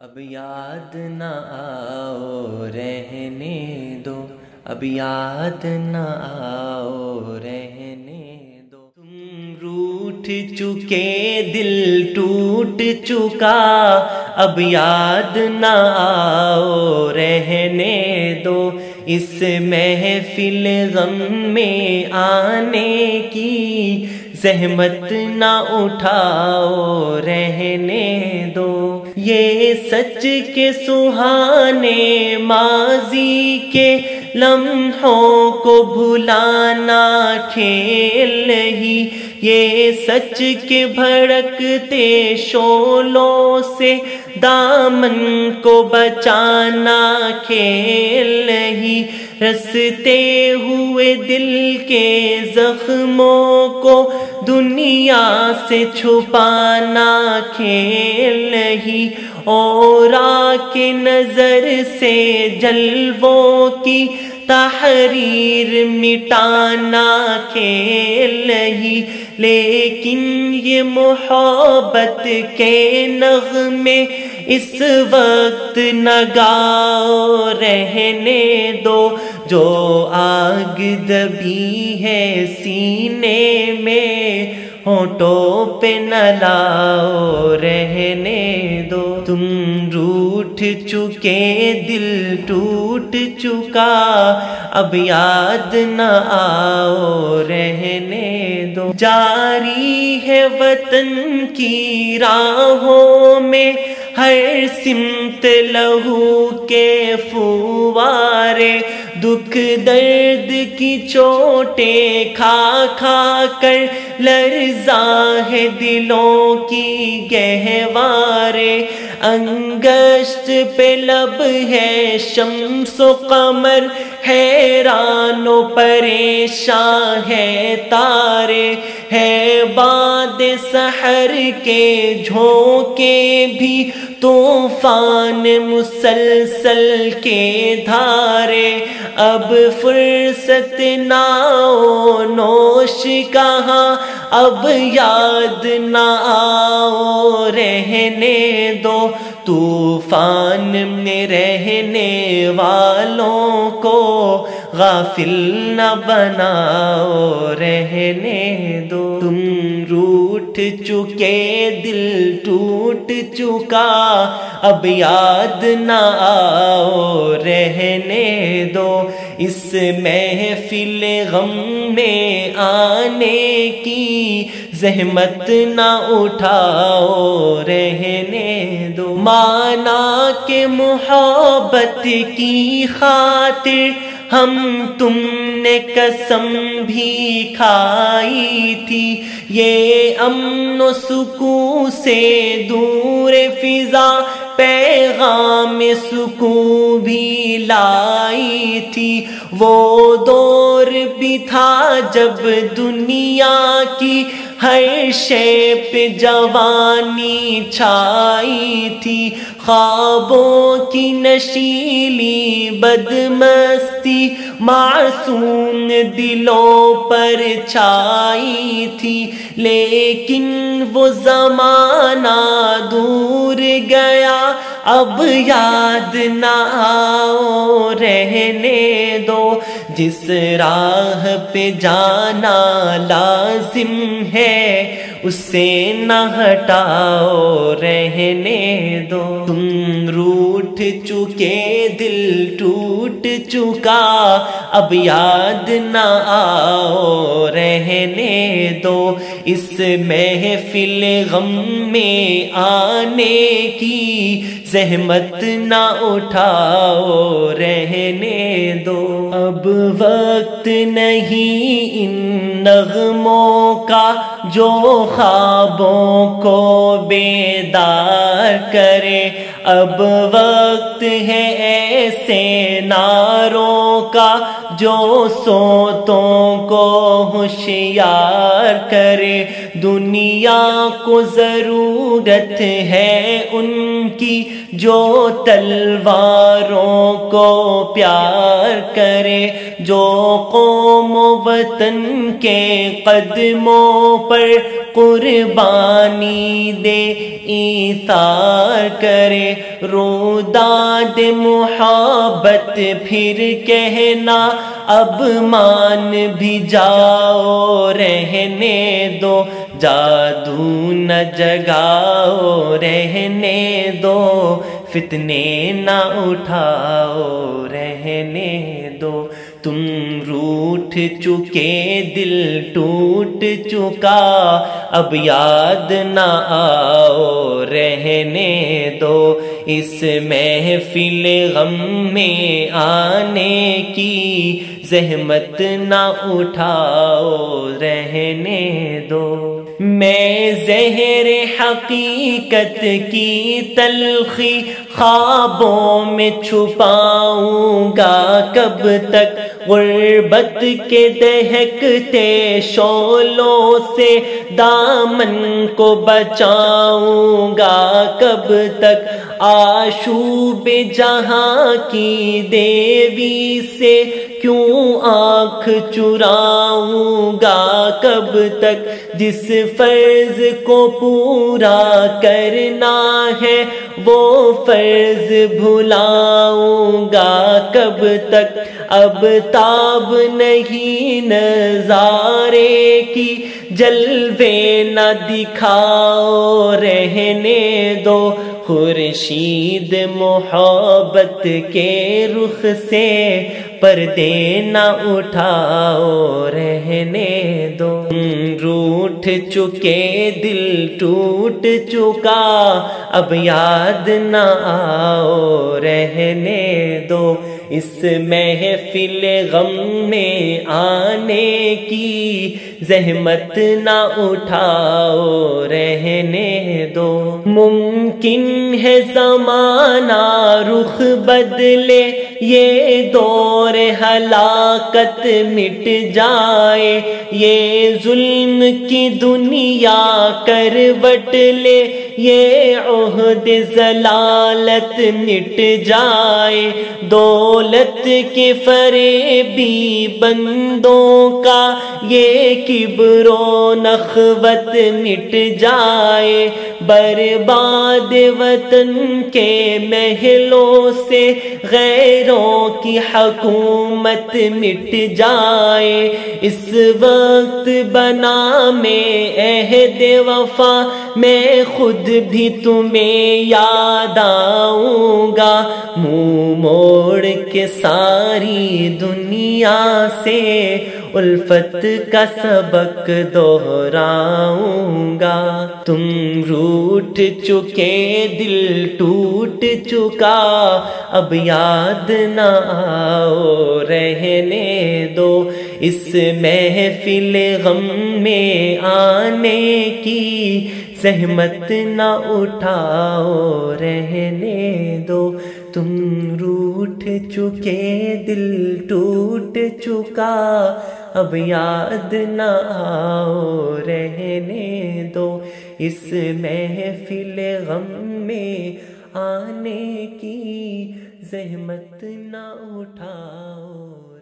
اب یاد نہ آؤ رہنے دو، اب یاد نہ آؤ رہنے دو۔ تم روٹھ چکے دل ٹوٹ چکا، اب یاد نہ آؤ رہنے دو۔ اس محفل غم میں آنے کی زحمت نہ اٹھاؤ رہنے دو۔ یہ سچ کے سہانے ماضی کے لمحوں کو بھلانا کھیل نہیں، یہ سچ کے بھڑکتے شعلوں سے دامن کو بچانا کھیل نہیں۔ رستے ہوئے دل کے زخموں کو دنیا سے چھپانا کھیل نہیں، اورا کے نظر سے جلووں کی تحریر مٹانا کھیل نہیں۔ لیکن یہ محبت کے نغمے اس وقت نہ گاؤ رہنے دو، جو آگ دبی ہے سینے میں ہونٹوں پہ نہ لاؤ رہنے دو۔ تم روٹھ چکے دل ٹوٹ چکا، اب یاد نہ آؤ رہنے دو۔ جاری ہے وطن کی راہوں میں ہر سمت لہو کے فوارے، دکھ درد کی چوٹیں کھا کھا کر لرزاں ہے دلوں کی گہوارے۔ انگشت پہ لب ہے شمس و قمر، حیران و پریشان ہے تارے، ہے بعد سحر کے جھونکے بھی طوفان مسلسل کے دھارے۔ اب فرصت ناؤ نوش کہاں، اب یاد نہ آؤ رہنے دو۔ طوفان میں رہنے والوں کو غافل نہ بناؤ رہنے دو۔ تم روٹھ چکے دل ٹوٹ چکا، اب یاد نہ آؤ رہنے دو۔ اس محفل غم میں آنے کی زحمت نہ اٹھاؤ رہنے دو۔ مانا کہ محبت کی خاطر ہم تم نے قسم بھی کھائی تھی، یہ امن و سکون سے دور فضا پیغام سکون بھی لائی تھی۔ وہ دور بھی تھا جب دنیا کی ہر شے پہ جوانی چھائی تھی، خوابوں کی نشیلی بدمستی معصوم دلوں پر چھائی تھی۔ لیکن وہ زمانہ دور گیا، اب یاد نہ آؤ رہنے دو۔ جس راہ پہ جانا لازم ہے اسے نہ ہٹاؤ رہنے دو۔ تم روٹھ چکے دل ٹوٹ چکا، اب یاد نہ آؤ رہنے دو۔ اس محفل غم میں آنے کی زحمت نہ اٹھاؤ رہنے دو۔ اب وقت نہیں ان نغموں کا جو خوابوں کو بیدار کرے، اب وقت ہے ایسے نعروں کا جو سوتوں کو ہوشیار کرے۔ دنیا کو ضرورت ہے ان کی جو تلواروں کو پیار کرے، جو قوم و وطن کے قدموں پر قربانی دے ایثار کرے۔ روداد محبت پھر کہنا اب مان بھی جاؤ، رہنے دو جادو نہ جگاؤ، رہنے دو فتنے نہ اٹھاؤ، رہنے دو۔ تم روٹھ چکے دل ٹوٹ چکا اب یاد نہ آؤ، رہنے دو اس محفل غم میں آنے کی زحمت نہ اٹھاؤ، رہنے دو۔ میں زہر حقیقت کی تلخی خوابوں میں چھپاؤں گا کب تک، غربت کے دہکتے شعلوں سے دامن کو بچاؤں گا کب تک، آشوب جہاں کی دیوی سے کیوں آنکھ چراؤں گا کب تک، جس فرض کو پورا کرنا ہے وہ فرض بھلاؤں گا کب تک، اب تاب نہیں نظارے کی جلوے نہ دکھاؤ، رہنے دو خورشید محبت کے رخ سے پردے نہ اٹھاؤ، رہنے دو۔ روٹھ چکے دل ٹوٹ چکا اب یاد نہ آؤ، رہنے دو اس محفل غم میں آنے کی زحمت نہ اٹھاؤ، رہنے دو۔ ممکن ہے زمانہ رخ بدلے، یہ دور ہلاکت مٹ جائے، یہ ظلم کی دنیا کروٹ لے، یہ عہد ضلالت مٹ جائے، دولت کے فریبی بندوں کا یہ کبر و نخوت مٹ جائے، برباد وطن کے محلوں سے غیروں کی حکومت مٹ جائے، اس وقت بنا میں عہد وفا میں خود بھی تمہیں یاد آؤں گا، منہ موڑ کے ساری دنیا سے الفت کا سبق دہراؤں گا۔ تم روٹھ چکے دل ٹوٹ چکا اب یاد نہ آؤ، رہنے دو اس محفل غم میں آنے کی زحمت نہ اٹھاؤ، رہنے دو۔ تم روٹھ چکے دل ٹوٹ چکا اب یاد نہ آؤ، رہنے دو اس محفل غم میں آنے کی زحمت نہ اٹھاؤ۔